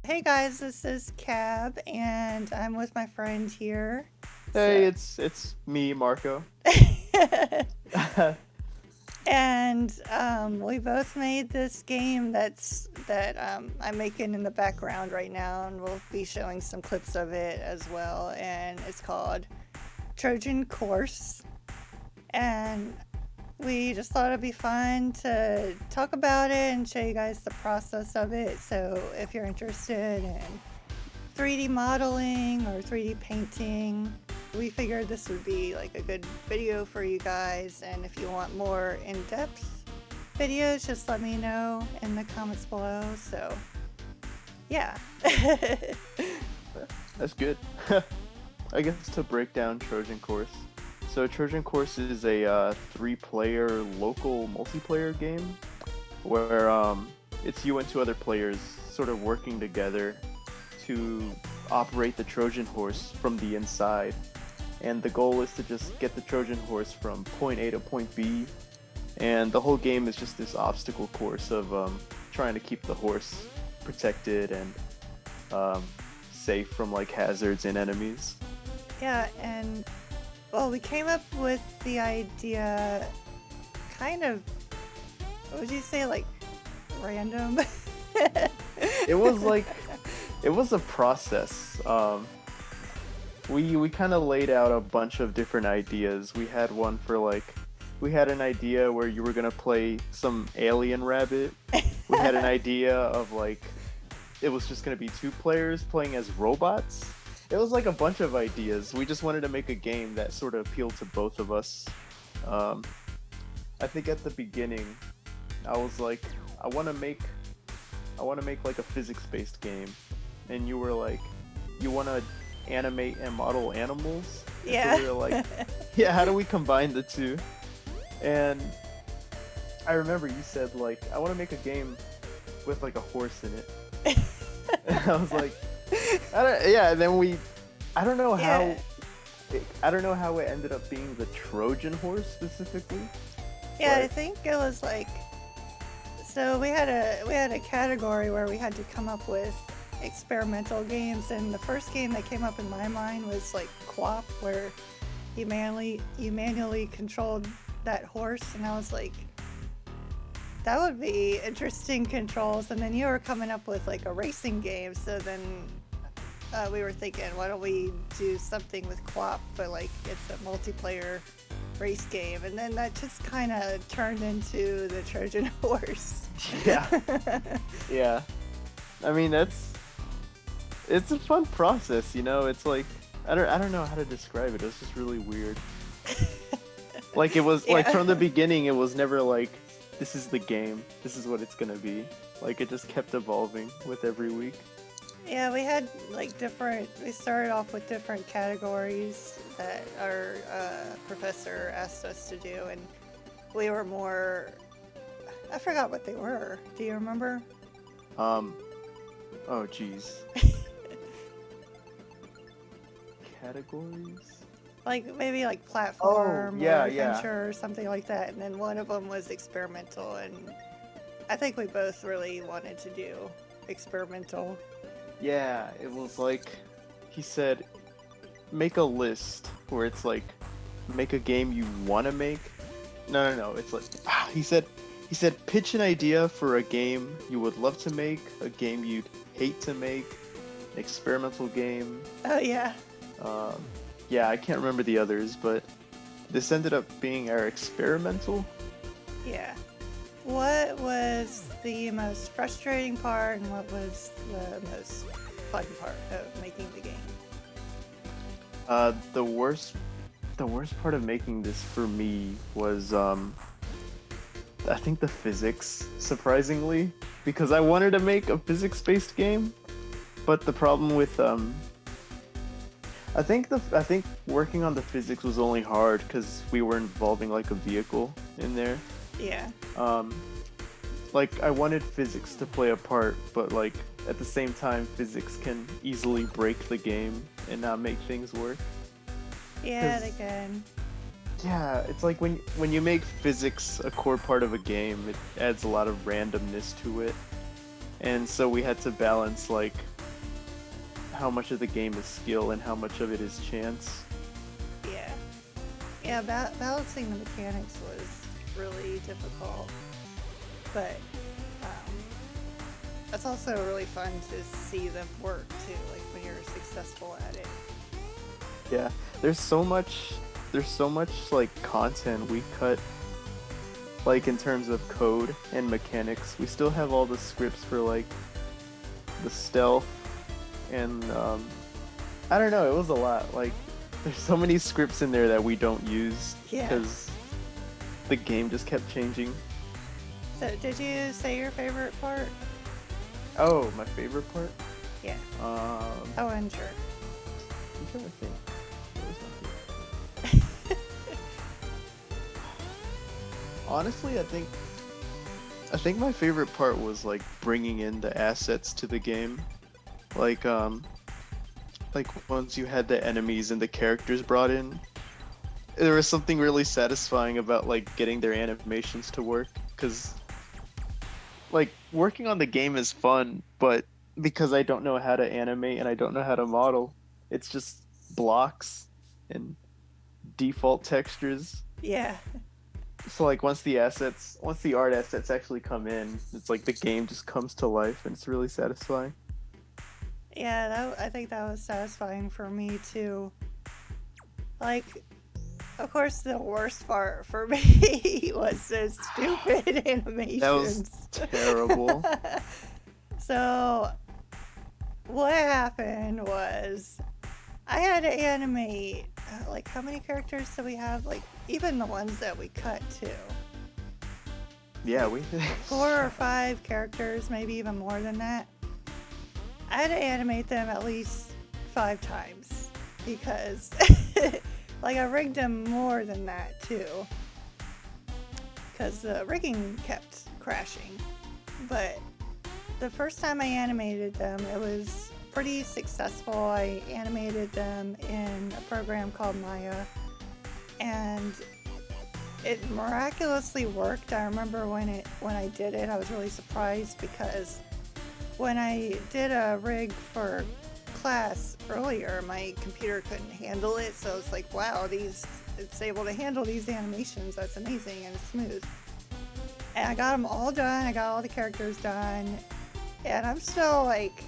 Hey guys, this is Cab, and I'm with my friend here. Hey, So, it's me, Marco. and we both made this game that I'm making in the background right now, and we'll be showing some clips of it as well. And it's called Trojan Course, and we just thought it'd be fun to talk about it and show you guys the process of it. So, if you're interested in 3D modeling or 3D painting, we figured this would be like a good video for you guys. And if you want more in-depth videos, just let me know in the comments below. So, yeah. That's good. I guess to break down Trojan Course. So Trojan Course is a three-player local multiplayer game where it's you and two other players sort of working together to operate the Trojan horse from the inside. And the goal is to just get the Trojan horse from point A to point B. And the whole game is just this obstacle course of trying to keep the horse protected and um, safe from like hazards and enemies. Yeah, and well, we came up with the idea kind of, what would you say, like random? It was like it was a process. We kind of laid out a bunch of different ideas. We had one for like we had an idea where you were gonna play some alien rabbit. We had an idea of like it was just gonna be two players playing as robots. It was like a bunch of ideas. We just wanted to make a game that sort of appealed to both of us. Um, I think at the beginning, I was like, I want to make, I want to make like a physics-based game, and you were like, you want to animate and model animals. And so Yeah. we were like, yeah, how do we combine the two? And I remember you said like, I want to make a game with like a horse in it. And I was like, yeah. And then I don't know how, Yeah. I don't know how it ended up being the Trojan horse specifically, Yeah, I but think it was like, so we had a category where we had to come up with experimental games, and the first game that came up in my mind was like Quap, where you manually controlled that horse, and I was like, that would be interesting controls. And then you were coming up with like a racing game, so then we were thinking, why don't we do something with Quap, but like it's a multiplayer race game, and then that just kind of turned into the Trojan horse. yeah, yeah. I mean, it's a fun process, you know. It's like I don't know how to describe it. It was just really weird. Like it was like Yeah. from the beginning, it was never like this is the game. This is what it's gonna be. Like it just kept evolving with every week. Yeah, we had like we started off with different categories that our professor asked us to do, and we were more, I forgot what they were. Do you remember? Um. Oh, geez. Categories. Like maybe like Oh, platform or yeah, yeah. adventure or something like that, and then one of them was experimental, and I think we both really wanted to do experimental. Yeah, it was like he said make a list where it's like make a game you want to make. No, no, no. It's like he said pitch an idea for a game you would love to make, a game you'd hate to make, an experimental game. Oh yeah. Um, yeah, I can't remember the others, but this ended up being our experimental. Yeah. What was the most frustrating part, and what was the most fun part of making the game? Uh, the worst, the worst part of making this for me was I think the physics, surprisingly, because I wanted to make a physics-based game, but the problem with I think working on the physics was only hard because we were involving like a vehicle in there. Yeah. Um, like I wanted physics to play a part, but like at the same time, physics can easily break the game and not make things work. Yeah, they Because can. yeah, it's like when you make physics a core part of a game, it adds a lot of randomness to it, and so we had to balance like how much of the game is skill and how much of it is chance. Yeah. Yeah, balancing the mechanics was really difficult. But it's also really fun to see them work too, like when you're successful at it. Yeah, there's so much like content we cut, like in terms of code and mechanics. We still have all the scripts for like the stealth and I don't know, it was a lot. Like there's so many scripts in there that we don't use Yeah. because the game just kept changing. So, did you say your favorite part? Oh, my favorite part? Yeah. Um, Oh, and sure. I'm trying to think. What was my favorite? Honestly, I think my favorite part was like bringing in the assets to the game. Like like once you had the enemies and the characters brought in, there was something really satisfying about like getting their animations to work, cuz like working on the game is fun, but because I don't know how to animate and I don't know how to model, it's just blocks and default textures. Yeah. So like once the art assets actually come in, it's like the game just comes to life and it's really satisfying. Yeah, I think that was satisfying for me too. Like, of course, the worst part for me was the stupid That was animations. terrible. So, what happened was I had to animate, like, how many characters do we have? Like, even the ones that we cut too. Yeah, we 4 or 5 characters, maybe even more than that. I had to animate them at least 5 times because, like, I rigged them more than that too. Because the rigging kept crashing. But the first time I animated them, it was pretty successful. I animated them in a program called Maya, and it miraculously worked. I remember when I did it, I was really surprised because when I did a rig for class earlier, my computer couldn't handle it, so it's like, wow, it's able to handle these animations. That's amazing, and it's smooth. And I got them all done. I got all the characters done, and I'm still like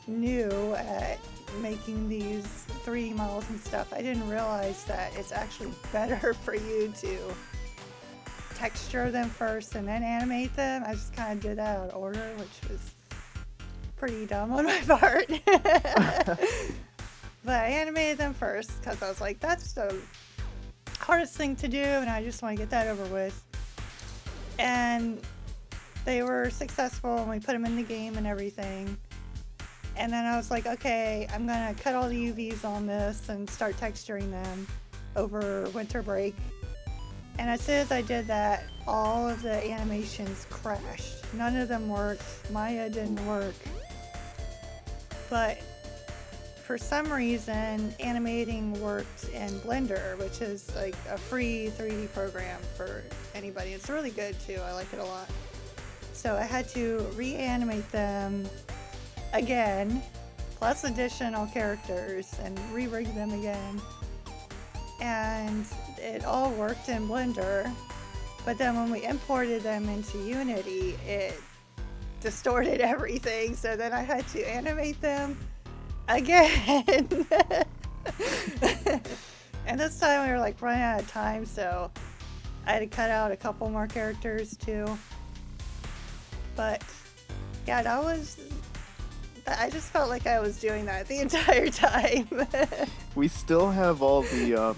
new at making these 3D models and stuff. I didn't realize that it's actually better for you to texture them first and then animate them. I just kind of did that out of order, which was pretty dumb on my part. But I animated them first because I was like, that's the hardest thing to do, and I just want to get that over with. And they were successful, and we put them in the game and everything. And then I was like, okay, I'm gonna cut all the UVs on this and start texturing them over winter break. And as soon as I did that, all of the animations crashed. None of them worked. Maya didn't work. But for some reason, animating worked in Blender, which is like a free 3D program for anybody. It's really good too. I like it a lot. So I had to reanimate them again, plus additional characters, and re-rig them again. And it all worked in Blender, but then when we imported them into Unity, it distorted everything, so then I had to animate them again. And this time we were like running out of time, so I had to cut out a couple more characters too. But yeah, I just felt like I was doing that the entire time. we still have all the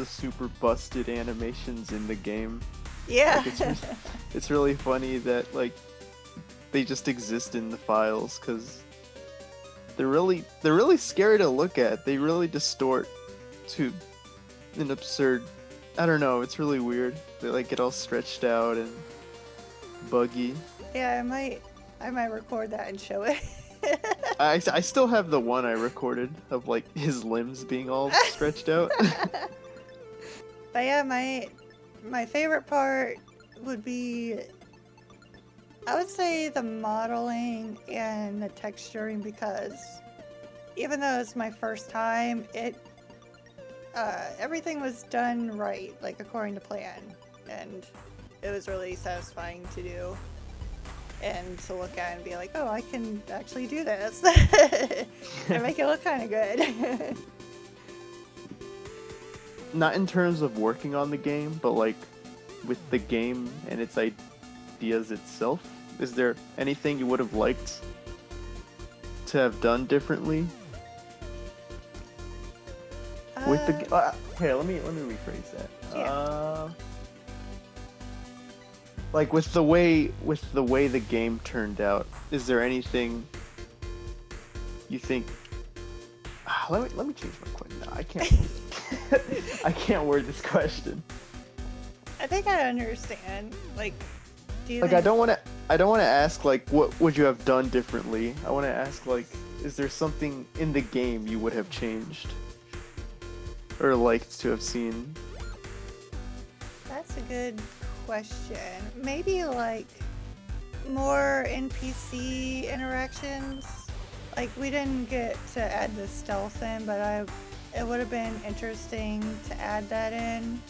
super busted animations in the game. Yeah. Like, it's really funny that like they just exist in the files because they're really scary to look at. They really distort to an absurd. I don't know. It's really weird. They like get all stretched out and buggy. Yeah, I might record that and show it. I still have the one I recorded of like his limbs being all stretched out. But yeah, my favorite part would be I would say the modeling and the texturing, because even though it's my first time, everything was done right, like according to plan, and it was really satisfying to do and to look at and be like, oh, I can actually do this and make it look kind of good. Not in terms of working on the game, but like with the game and its ideas itself. Is there anything you would have liked to have done differently with the? Here, let me rephrase that. Yeah. Like with the way the game turned out, is there anything you think? Let me change my question. No, I can't. I can't word this question. I think I understand. Like, do you Like, think... I don't want to ask like what would you have done differently. I want to ask like, is there something in the game you would have changed or liked to have seen? That's a good question. Maybe like more NPC interactions. Like, we didn't get to add the stealth in, but it would have been interesting to add that in,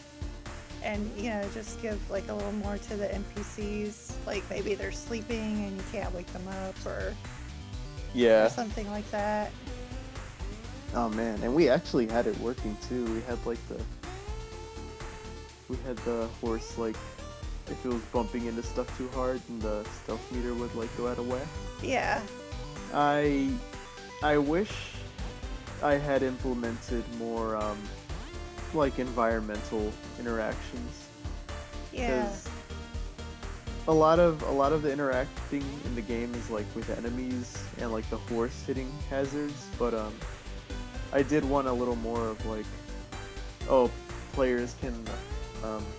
and just give like a little more to the NPCs. Like maybe they're sleeping and you can't wake them up, or something like that. Oh man, and we actually had it working too. We had the horse, like, if it was bumping into stuff too hard, and the stealth meter would like go out of whack. Yeah. I wish I had implemented more like environmental interactions. Yeah. 'Cause a lot of the interacting in the game is like with enemies and like the horse hitting hazards, but I did want a little more of like, oh, players can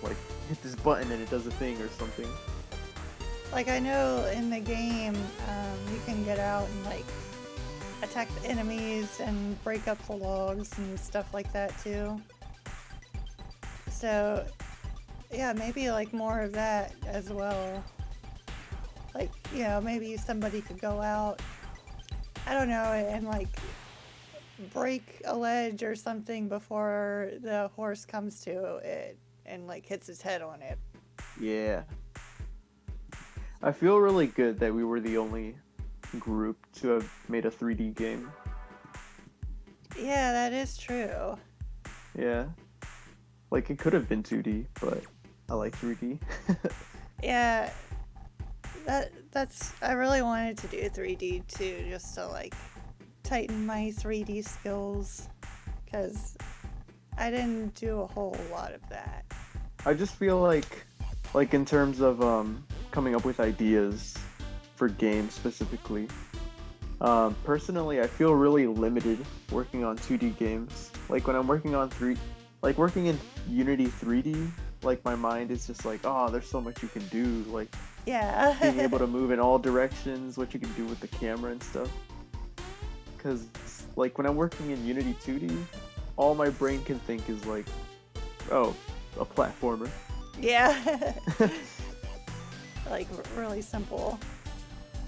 like hit this button and it does a thing or something. Like, I know in the game, you can get out and like attack the enemies and break up the logs and stuff like that too. So yeah, maybe like more of that as well. Like, maybe somebody could go out, I don't know, and like break a ledge or something before the horse comes to it and like hits his head on it. Yeah. I feel really good that we were the only group to have made a 3D game. Yeah, that is true. Yeah. Like, it could have been 2D, but I like 3D. Yeah, that's I really wanted to do 3D too, just to like tighten my 3D skills, because I didn't do a whole lot of that. I just feel like in terms of coming up with ideas for games specifically, personally I feel really limited working on 2D games. Like when I'm working on working in Unity 3D, like my mind is just like, oh, there's so much you can do, like Yeah. being able to move in all directions, what you can do with the camera and stuff. Because like when I'm working in Unity 2D, all my brain can think is like, oh, a platformer. Yeah. Like really simple.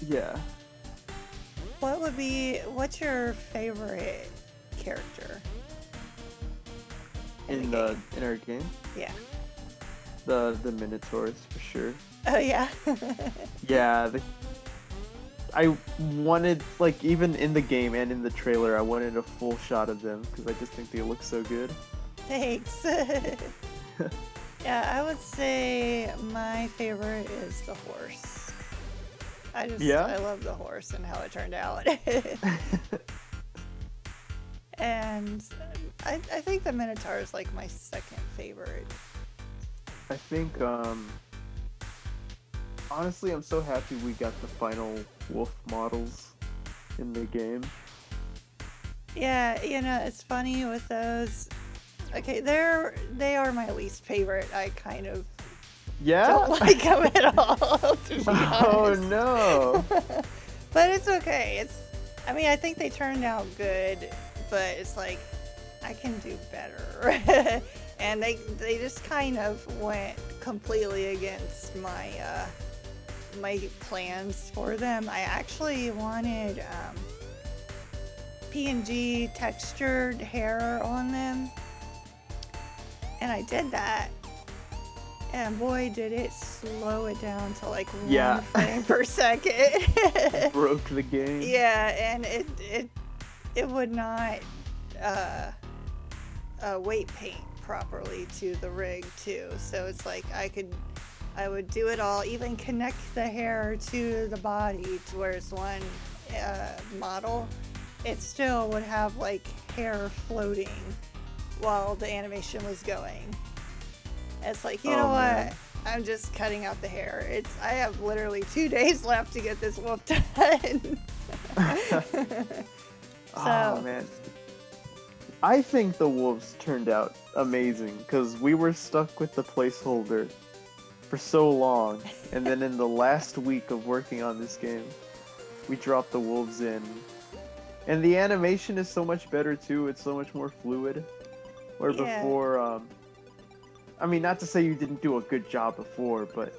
Yeah. What's your favorite character In our game? Yeah. The Minotaurs for sure. Oh yeah. Yeah, I wanted, like, even in the game and in the trailer, I wanted a full shot of them because I just think they look so good. Thanks. Yeah, I would say my favorite is the horse. I love the horse and how it turned out. And I think the Minotaur is like my second favorite. I think, honestly, I'm so happy we got the final wolf models in the game. Yeah, it's funny with those. Okay, they are my least favorite. I kind of don't like them at all, to be honest. Oh no! But it's okay. I think they turned out good, but it's like, I can do better. And they just kind of went completely against my plans for them. I actually wanted PNG textured hair on them, and I did that. And boy, did it slow it down to like 1 frame per second. Broke the game. Yeah, and it would not weight paint properly to the rig too. So it's like I would do it all, even connect the hair to the body to where it's one model. It still would have like hair floating while the animation was going. It's like, you know man. what? I'm just cutting out the hair. I have literally 2 days left to get this wolf done. Oh man. I think the wolves turned out amazing because we were stuck with the placeholder for so long, and then in the last week of working on this game, we dropped the wolves in. And the animation is so much better too, it's so much more fluid. Where before, I mean, not to say you didn't do a good job before, but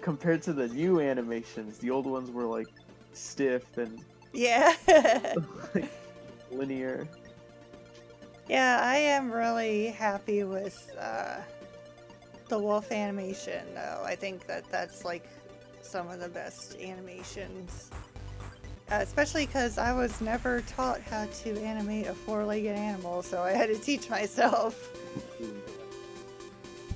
compared to the new animations, the old ones were like stiff and like, linear. Yeah, I am really happy with the wolf animation though. I think that's like some of the best animations. Especially because I was never taught how to animate a four-legged animal, so I had to teach myself.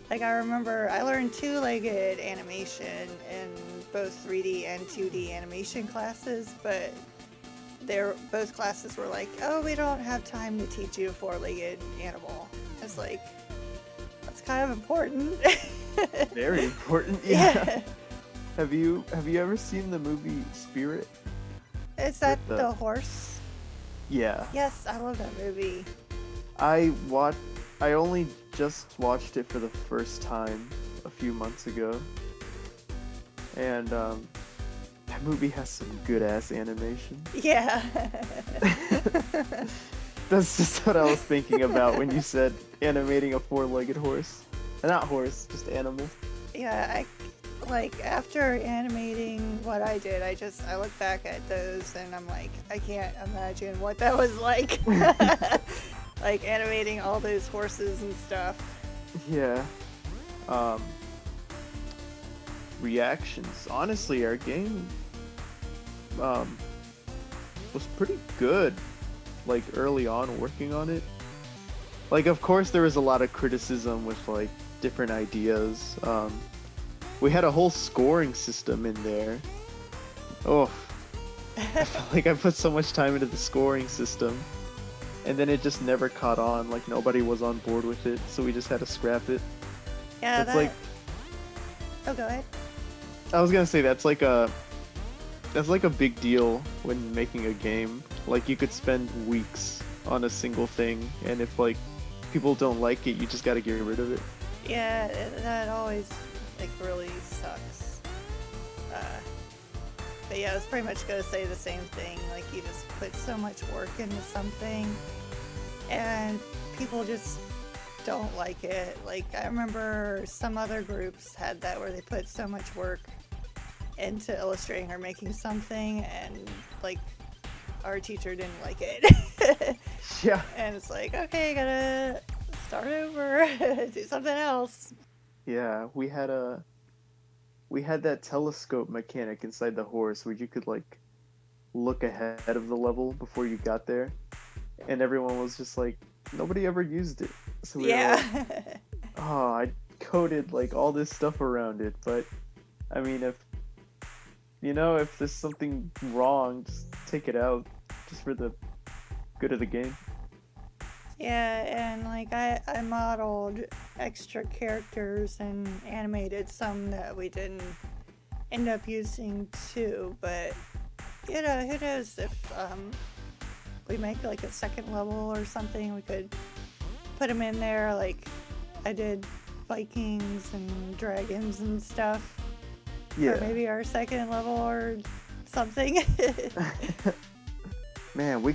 Like, I remember I learned two-legged animation in both 3D and 2D animation classes, but both classes were like, oh, we don't have time to teach you a four-legged animal. It's like, that's kind of important. Very important, yeah. Have you ever seen the movie Spirit? Is that the horse? Yeah. Yes, I love that movie. I only just watched it for the first time a few months ago, and that movie has some good ass animation. Yeah. That's just what I was thinking about when you said animating a four-legged horse. Not horse, just animal. Yeah, like after animating what I did, I look back at those and I'm like, I can't imagine what that was like. Like animating all those horses and stuff. Yeah. Reactions. Honestly, our game was pretty good, like early on working on it. Like, of course there was a lot of criticism with like different ideas. We had a whole scoring system in there. Oh, I felt like I put so much time into the scoring system, and then it just never caught on. Like, nobody was on board with it, so we just had to scrap it. Yeah, that's like. Oh, go ahead. I was gonna say that's like a big deal when making a game. Like, you could spend weeks on a single thing, and if like people don't like it, you just gotta get rid of it. Yeah, that always like really sucks. But yeah, I was pretty much gonna say the same thing. Like, you just put so much work into something, and people just don't like it. Like, I remember some other groups had that where they put so much work into illustrating or making something, and like our teacher didn't like it. Yeah. And it's like, okay, gotta start over, do something else. Yeah, we had that telescope mechanic inside the horse where you could like look ahead of the level before you got there, and everyone was just like, nobody ever used it. So we were like, oh, I coded like all this stuff around it, but I mean, if there's something wrong, just take it out, just for the good of the game. Yeah, and like I modeled extra characters and animated some that we didn't end up using too, but you know, who knows if we make like a second level or something, we could put them in there. Like, I did Vikings and dragons and stuff. Yeah. Or maybe our second level or something. Man, we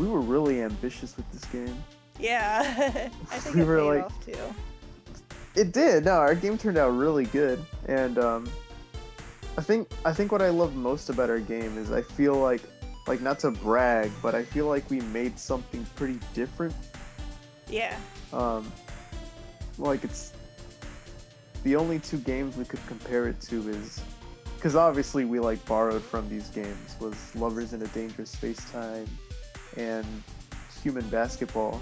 were really ambitious with this game. Yeah, I think We it were paid like- off too. It did. No, our game turned out really good, and I think what I love most about our game is I feel like not to brag, but I feel like we made something pretty different. Yeah. Um, like it's the only two games we could compare it to is because obviously we like borrowed from these games was Lovers in a Dangerous Space-Time and Human Basketball.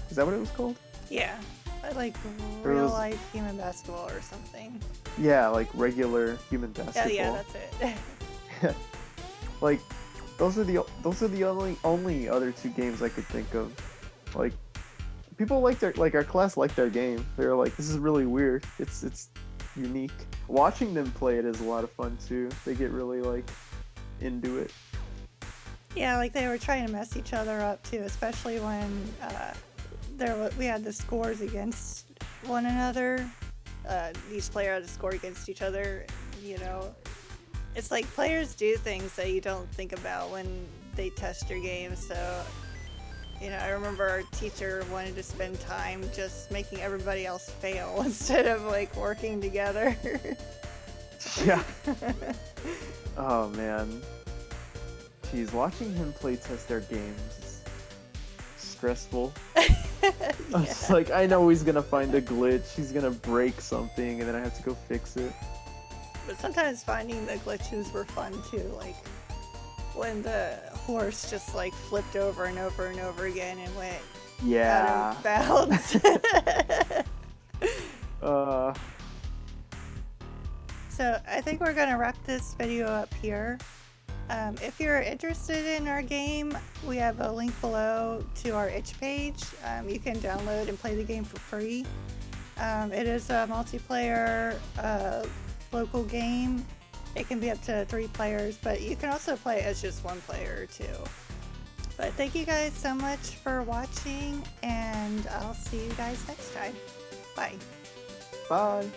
Is that what it was called? Yeah. I like Or it real was life human basketball or something. yeah, like regular Human Yeah, yeah, Basketball. that's it. Like those are the only other two games I could think of. Like people like their like our class liked their game. They're like, this is really weird. It's unique. Watching them play it is a lot of fun too. They get really like into it. Yeah, like they were trying to mess each other up too, especially when we had the scores against one another. Each player had to score against each other. You know, it's like players do things that you don't think about when they test your game. So, I remember our teacher wanted to spend time just making everybody else fail instead of like working together. Yeah. Oh man. Jeez, watching him play test our games is stressful. I'm just like, I know he's gonna find a glitch, he's gonna break something, and then I have to go fix it. But sometimes finding the glitches were fun too, like when the horse just like flipped over and over and over again and went Yeah. out of bounds. So I think we're gonna wrap this video up here. If you're interested in our game, we have a link below to our itch page. You can download and play the game for free. It is a multiplayer local game. It can be up to 3 players, but you can also play as just 1 player too. But thank you guys so much for watching, and I'll see you guys next time. Bye. Bye.